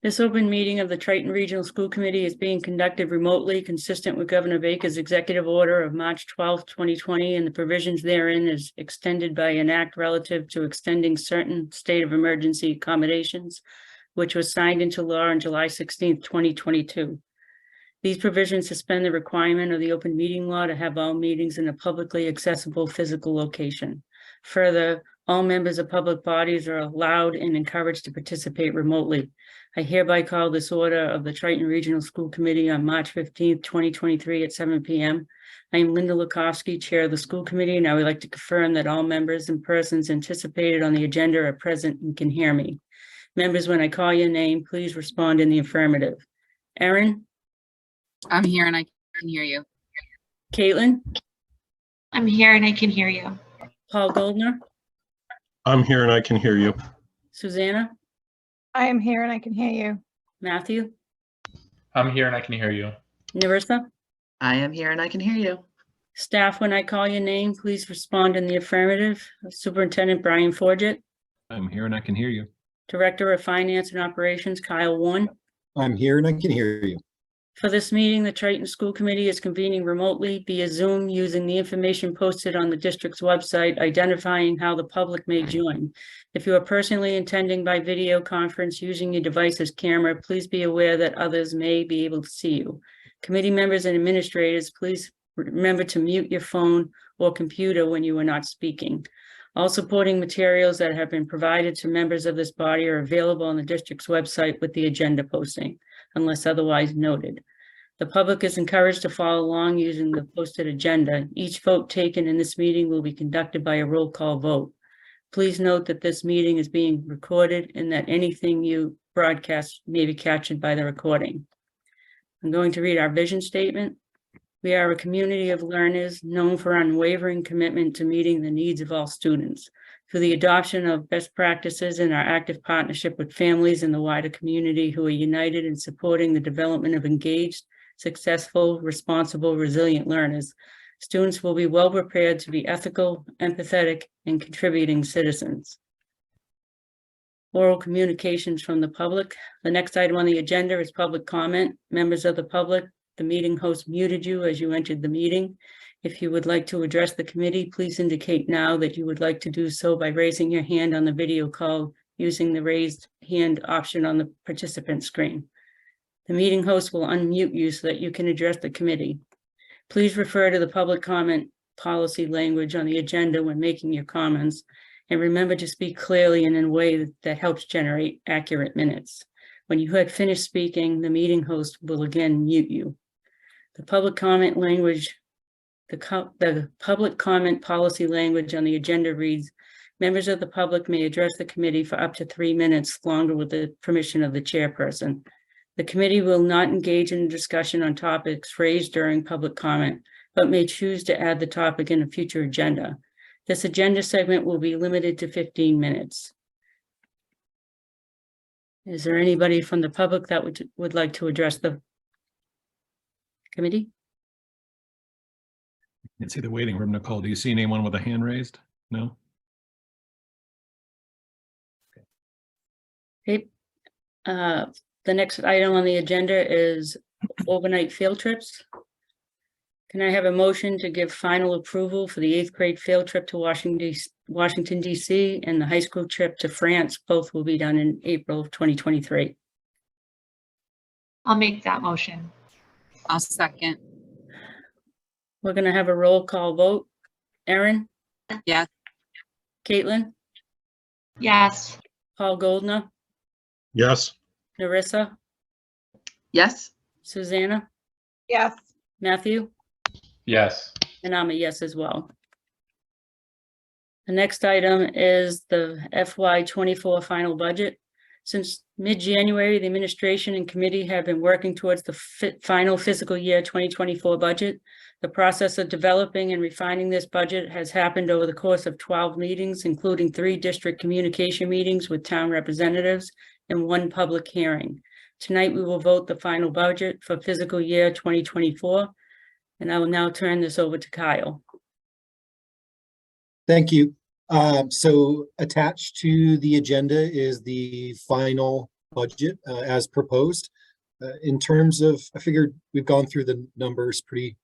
This open meeting of the Triton Regional School Committee is being conducted remotely, consistent with Governor Baker's executive order of March 12, 2020, and the provisions therein is extended by an act relative to extending certain state of emergency accommodations, which was signed into law on July 16, 2022. These provisions suspend the requirement of the open meeting law to have all meetings in a publicly accessible physical location. Further, all members of public bodies are allowed and encouraged to participate remotely. I hereby call this order of the Triton Regional School Committee on March 15th, 2023 at 7 p.m. I am Linda Lukovsky, Chair of the School Committee, and I would like to confirm that all members and persons anticipated on the agenda are present and can hear me. Members, when I call your name, please respond in the affirmative. Erin? I'm here and I can hear you. Caitlin? I'm here and I can hear you. Paul Goldner? I'm here and I can hear you. Susanna? I am here and I can hear you. Matthew? I'm here and I can hear you. Narissa? I am here and I can hear you. Staff, when I call your name, please respond in the affirmative. Superintendent Brian Forget. I'm here and I can hear you. Director of Finance and Operations, Kyle Warren. I'm here and I can hear you. For this meeting, the Triton School Committee is convening remotely via Zoom using the information posted on the district's website, identifying how the public may join. If you are personally attending by video conference using your device as camera, please be aware that others may be able to see you. Committee members and administrators, please remember to mute your phone or computer when you are not speaking. All supporting materials that have been provided to members of this body are available on the district's website with the agenda posting, unless otherwise noted. The public is encouraged to follow along using the posted agenda. Each vote taken in this meeting will be conducted by a roll call vote. Please note that this meeting is being recorded and that anything you broadcast may be captured by the recording. I'm going to read our vision statement. We are a community of learners known for unwavering commitment to meeting the needs of all students. Through the adoption of best practices and our active partnership with families in the wider community who are united in supporting the development of engaged, successful, responsible, resilient learners, students will be well prepared to be ethical, empathetic, and contributing citizens. Oral communications from the public. The next item on the agenda is public comment. Members of the public, the meeting host muted you as you entered the meeting. If you would like to address the committee, please indicate now that you would like to do so by raising your hand on the video call using the raised hand option on the participant screen. The meeting host will unmute you so that you can address the committee. Please refer to the public comment policy language on the agenda when making your comments, and remember to speak clearly and in a way that helps generate accurate minutes. When you have finished speaking, the meeting host will again mute you. The public comment language, the public comment policy language on the agenda reads, members of the public may address the committee for up to 3 minutes longer with the permission of the chairperson. The committee will not engage in a discussion on topics raised during public comment, but may choose to add the topic in a future agenda. This agenda segment will be limited to 15 minutes. Is there anybody from the public that would like to address the committee? I can't see the waiting room, Nicole. Do you see anyone with a hand raised? No? Okay. The next item on the agenda is overnight field trips. Can I have a motion to give final approval for the 8th grade field trip to Washington, D.C. and the high school trip to France? Both will be done in April of 2023. I'll make that motion. I'll second. We're going to have a roll call vote. Erin? Yes. Caitlin? Yes. Paul Goldner? Yes. Narissa? Yes. Susanna? Yes. Matthew? Yes. And I'm a yes as well. The next item is the FY24 final budget. Since mid-January, the administration and committee have been working towards the final fiscal year 2024 budget. The process of developing and refining this budget has happened over the course of 12 meetings, including 3 district communication meetings with town representatives and 1 public hearing. Tonight, we will vote the final budget for fiscal year 2024. And I will now turn this over to Kyle. Thank you. So attached to the agenda is the final budget as proposed. In terms of, I figured we've gone through the numbers pretty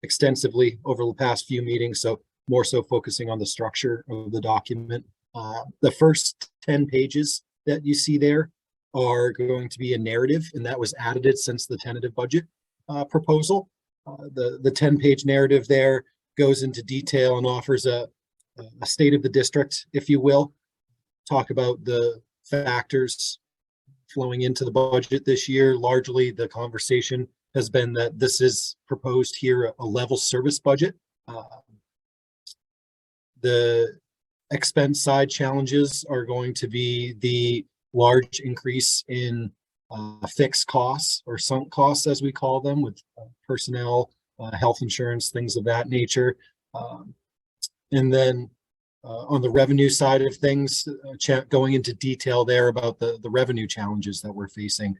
extensively over the past few meetings, so more so focusing on the structure of the document. The first 10 pages that you see there are going to be a narrative, and that was added since the tentative budget proposal. The 10-page narrative there goes into detail and offers a state of the district, if you will. Talk about the factors flowing into the budget this year. Largely, the conversation has been that this is proposed here a level service budget. The expense side challenges are going to be the large increase in fixed costs, or sunk costs as we call them, with personnel, health insurance, things of that nature. And then on the revenue side of things, going into detail there about the revenue challenges that we're facing,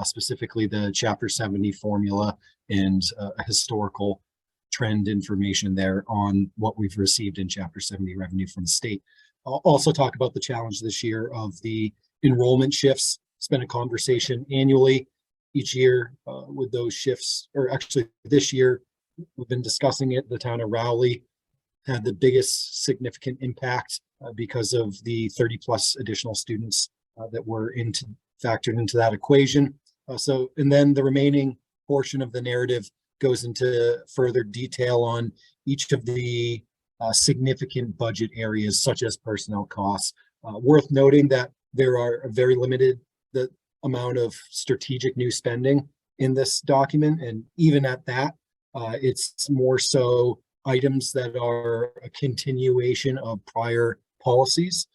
specifically the Chapter 70 formula and historical trend information there on what we've received in Chapter 70 revenue from the state. I'll also talk about the challenge this year of the enrollment shifts. It's been a conversation annually each year with those shifts, or actually this year we've been discussing it. The town of Rowley had the biggest significant impact because of the 30+ additional students that were factored into that equation. And then the remaining portion of the narrative goes into further detail on each of the significant budget areas, such as personnel costs. Worth noting that there are a very limited amount of strategic new spending in this document, and even at that, it's more so items that are a continuation of prior policies.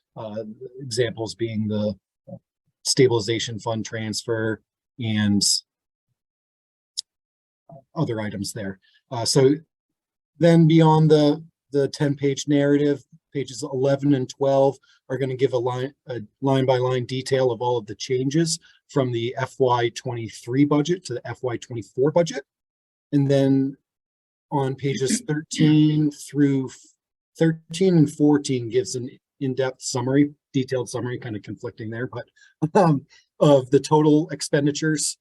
Examples being the stabilization fund transfer and other items there. So then beyond the 10-page narrative, pages 11 and 12 are going to give a line-by-line detail of all of the changes from the FY23 budget to the FY24 budget. And then on pages 13 and 14 gives an in-depth summary, detailed summary, kind of conflicting there, but of the total expenditures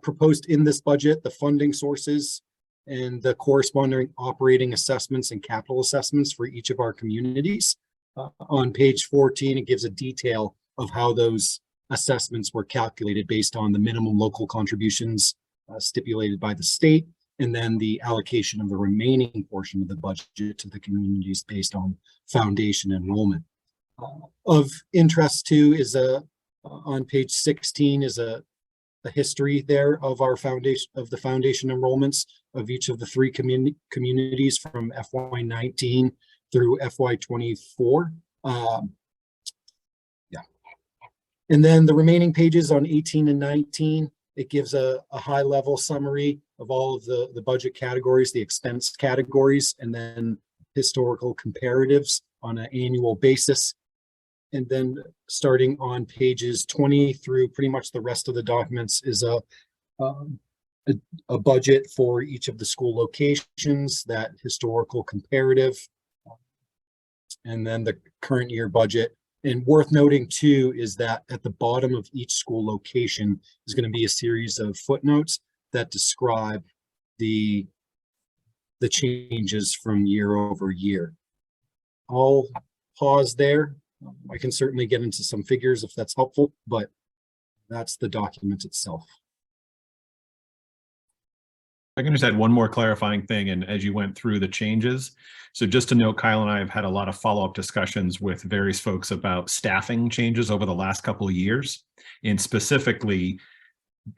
proposed in this budget, the funding sources, and the corresponding operating assessments and capital assessments for each of our communities. On page 14, it gives a detail of how those assessments were calculated based on the minimum local contributions stipulated by the state, and then the allocation of the remaining portion of the budget to the communities based on foundation enrollment. Of interest too is on page 16 is a history there of our foundation, of the foundation enrollments of each of the three communities from FY19 through FY24. And then the remaining pages on 18 and 19, it gives a high level summary of all of the budget categories, the expense categories, and then historical comparatives on an annual basis. And then starting on pages 20 through pretty much the rest of the documents is a budget for each of the school locations, that historical comparative, and then the current year budget. And worth noting too is that at the bottom of each school location is going to be a series of footnotes that describe the changes from year over year. I'll pause there. I can certainly get into some figures if that's helpful, but that's the document itself. I can just add one more clarifying thing, and as you went through the changes, so just to note, Kyle and I have had a lot of follow-up discussions with various folks about staffing changes over the last couple of years, and specifically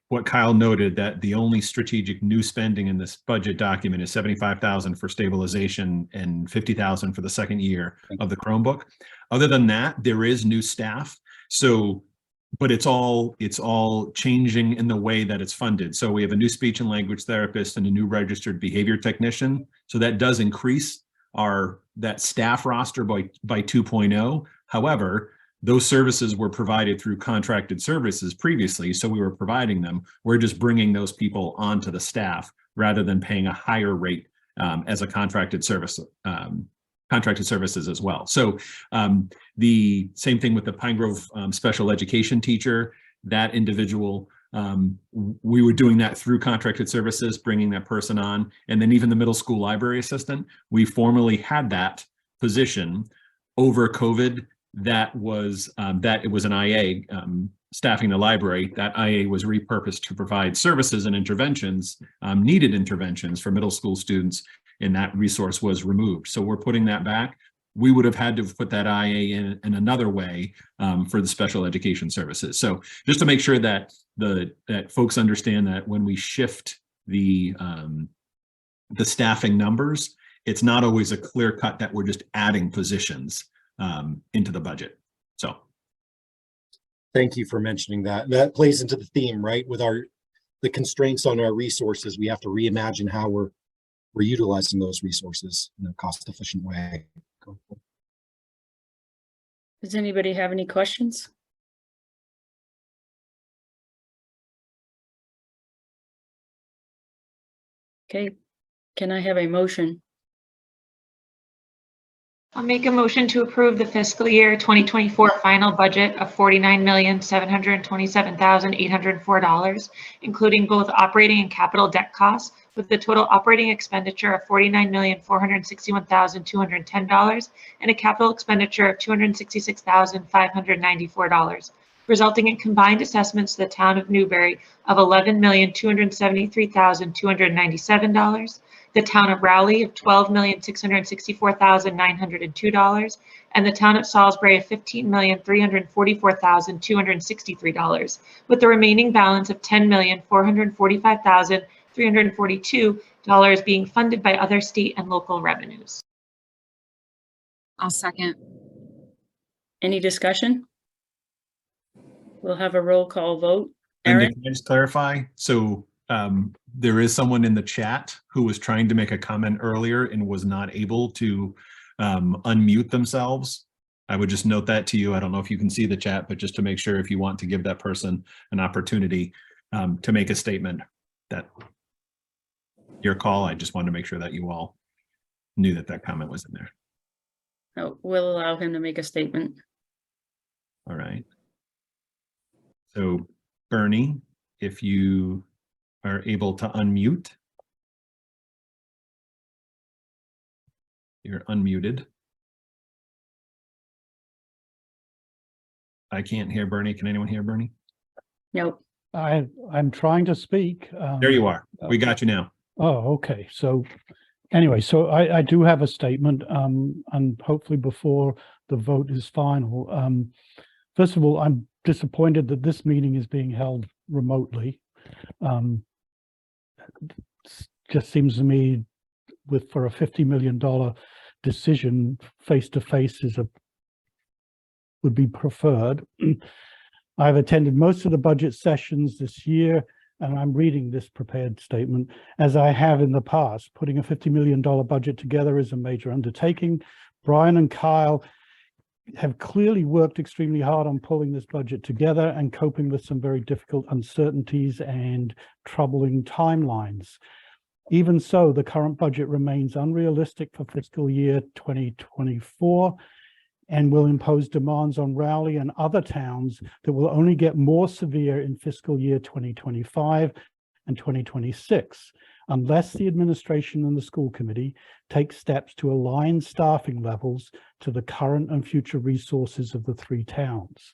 what Kyle noted, that the only strategic new spending in this budget document is $75,000 for stabilization and $50,000 for the second year of the Chromebook. Other than that, there is new staff. So, but it's all changing in the way that it's funded. So we have a new speech and language therapist and a new registered behavior technician. So that does increase that staff roster by 2.0. However, those services were provided through contracted services previously, so we were providing them. We're just bringing those people onto the staff rather than paying a higher rate as a contracted service, contracted services as well. So the same thing with the Pine Grove special education teacher. that individual, we were doing that through contracted services, bringing that person on. And then even the middle school library assistant, we formerly had that position. Over COVID, that was it was an IA staffing the library. That IA was repurposed to provide services and interventions, needed interventions for middle school students, and that resource was removed. So we're putting that back. We would have had to put that IA in another way for the special education services. So just to make sure that that folks understand that when we shift the staffing numbers, it's not always a clear cut that we're just adding positions into the budget. So Thank you for mentioning that. That plays into the theme, right? With the constraints on our resources, we have to reimagine how we're utilizing those resources in a cost-efficient way. Does anybody have any questions? Okay, can I have a motion? I'll make a motion to approve the fiscal year 2024 final budget of $49,727,804, including both operating and capital debt costs, with the total operating expenditure of $49,461,210 and a capital expenditure of $266,594, resulting in combined assessments to the town of Newbury of $11,273,297, the town of Rowley of $12,664,902, and the town of Salisbury of $15,344,263, with the remaining balance of $10,445,342 being funded by other state and local revenues. I'll second. Any discussion? We'll have a roll call vote. And Erin? can I just clarify? So there is someone in the chat who was trying to make a comment earlier and was not able to unmute themselves. I would just note that to you. I don't know if you can see the chat, but just to make sure, if you want to give that person an opportunity to make a statement, that your call. I just wanted to make sure that you all knew that that comment was in there. No, we'll allow him to make a statement. All right. So Bernie, if you are able to unmute. You're unmuted. I can't hear Bernie. Can anyone hear Bernie? Nope. I'm trying to speak. There you are. We got you now. Oh, okay. So anyway, so I do have a statement, and hopefully before the vote is final. First of all, I'm disappointed that this meeting is being held remotely. Just seems to me for a $50 million decision, face-to-face would be preferred. I've attended most of the budget sessions this year, and I'm reading this prepared statement as I have in the past. Putting a $50 million budget together is a major undertaking. Brian and Kyle have clearly worked extremely hard on pulling this budget together and coping with some very difficult uncertainties and troubling timelines. Even so, the current budget remains unrealistic for fiscal year 2024 and will impose demands on Rowley and other towns that will only get more severe in fiscal year 2025 and 2026, unless the administration and the school committee take steps to align staffing levels to the current and future resources of the three towns.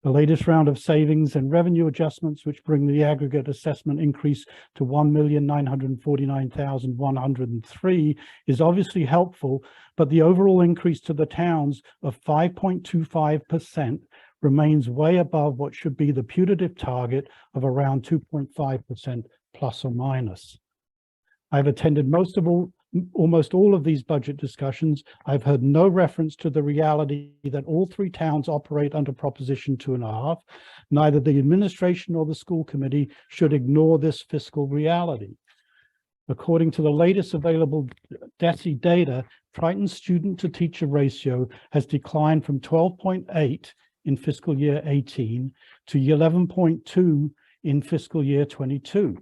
The latest round of savings and revenue adjustments, which bring the aggregate assessment increase to $1,949,103, is obviously helpful, but the overall increase to the towns of 5.25% remains way above what should be the putative target of around 2.5% plus or minus. I've attended almost all of these budget discussions. I've heard no reference to the reality that all three towns operate under Proposition 2.5. Neither the administration nor the school committee should ignore this fiscal reality. According to the latest available DESE data, Triton's student to teacher ratio has declined from 12.8 in fiscal year 18 to 11.2 in fiscal year 22.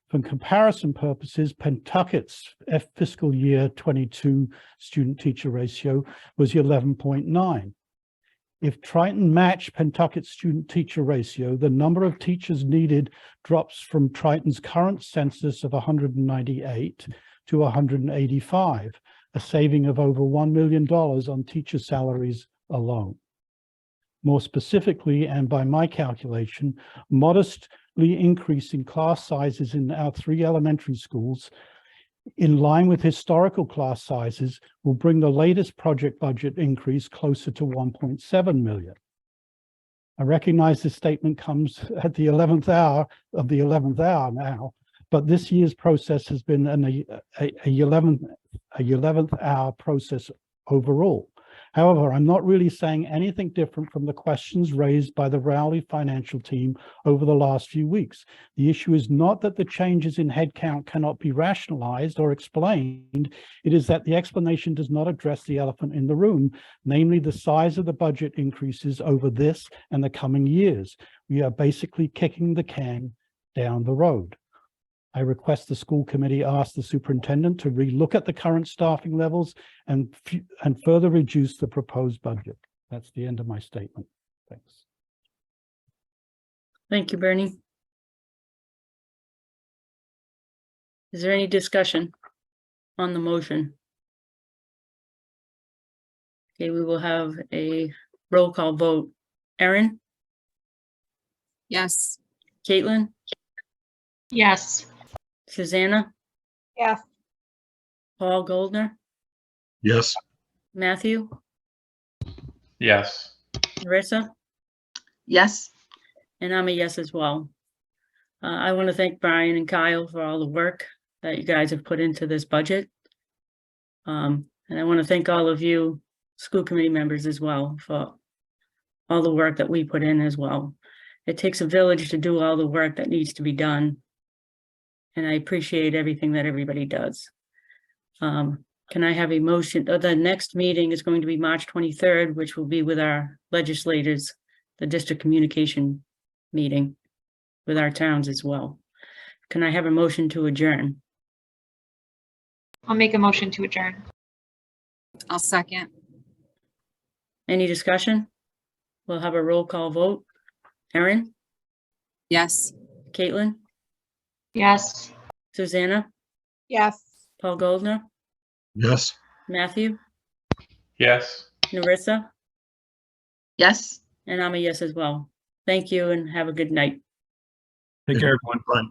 For comparison purposes, Pentucket's fiscal year 22 student teacher ratio was 11.9. If Triton matched Pentucket's student-teacher ratio, the number of teachers needed drops from Triton's current census of 198 to 185, a saving of over $1 million on teacher salaries alone. More specifically, and by my calculation, modestly increasing class sizes in our 3 elementary schools in line with historical class sizes will bring the latest project budget increase closer to 1.7 million. I recognize this statement comes at the 11th hour of the 11th hour now, but this year's process has been a 11th hour process overall. However, I'm not really saying anything different from the questions raised by the Rowley financial team over the last few weeks. The issue is not that the changes in headcount cannot be rationalized or explained. It is that the explanation does not address the elephant in the room, namely the size of the budget increases over this and the coming years. We are basically kicking the can down the road. I request the school committee ask the superintendent to relook at the current staffing levels and further reduce the proposed budget. That's the end of my statement. Thanks. Thank you, Bernie. Is there any discussion on the motion? Okay, we will have a roll call vote. Erin, Yes. Caitlin, Yes. Susanna, Yes. Paul Goldner, Yes. Matthew, Yes. Marissa, Yes. and I'm a yes as well. I want to thank Brian and Kyle for all the work that you guys have put into this budget. And I want to thank all of you school committee members as well for all the work that we put in as well. It takes a village to do all the work that needs to be done. And I appreciate everything that everybody does. Can I have a motion? The next meeting is going to be March 23rd, which will be with our legislators, the district communication meeting with our towns as well. Can I have a motion to adjourn? I'll make a motion to adjourn. I'll second. Any discussion? We'll have a roll call vote. Erin, Yes. Caitlin, Yes. Susanna, Yes. Paul Goldner, Yes. Matthew, Yes. Narissa, Yes. and I'm a yes as well. Thank you and have a good night. Take care, everyone. Fine.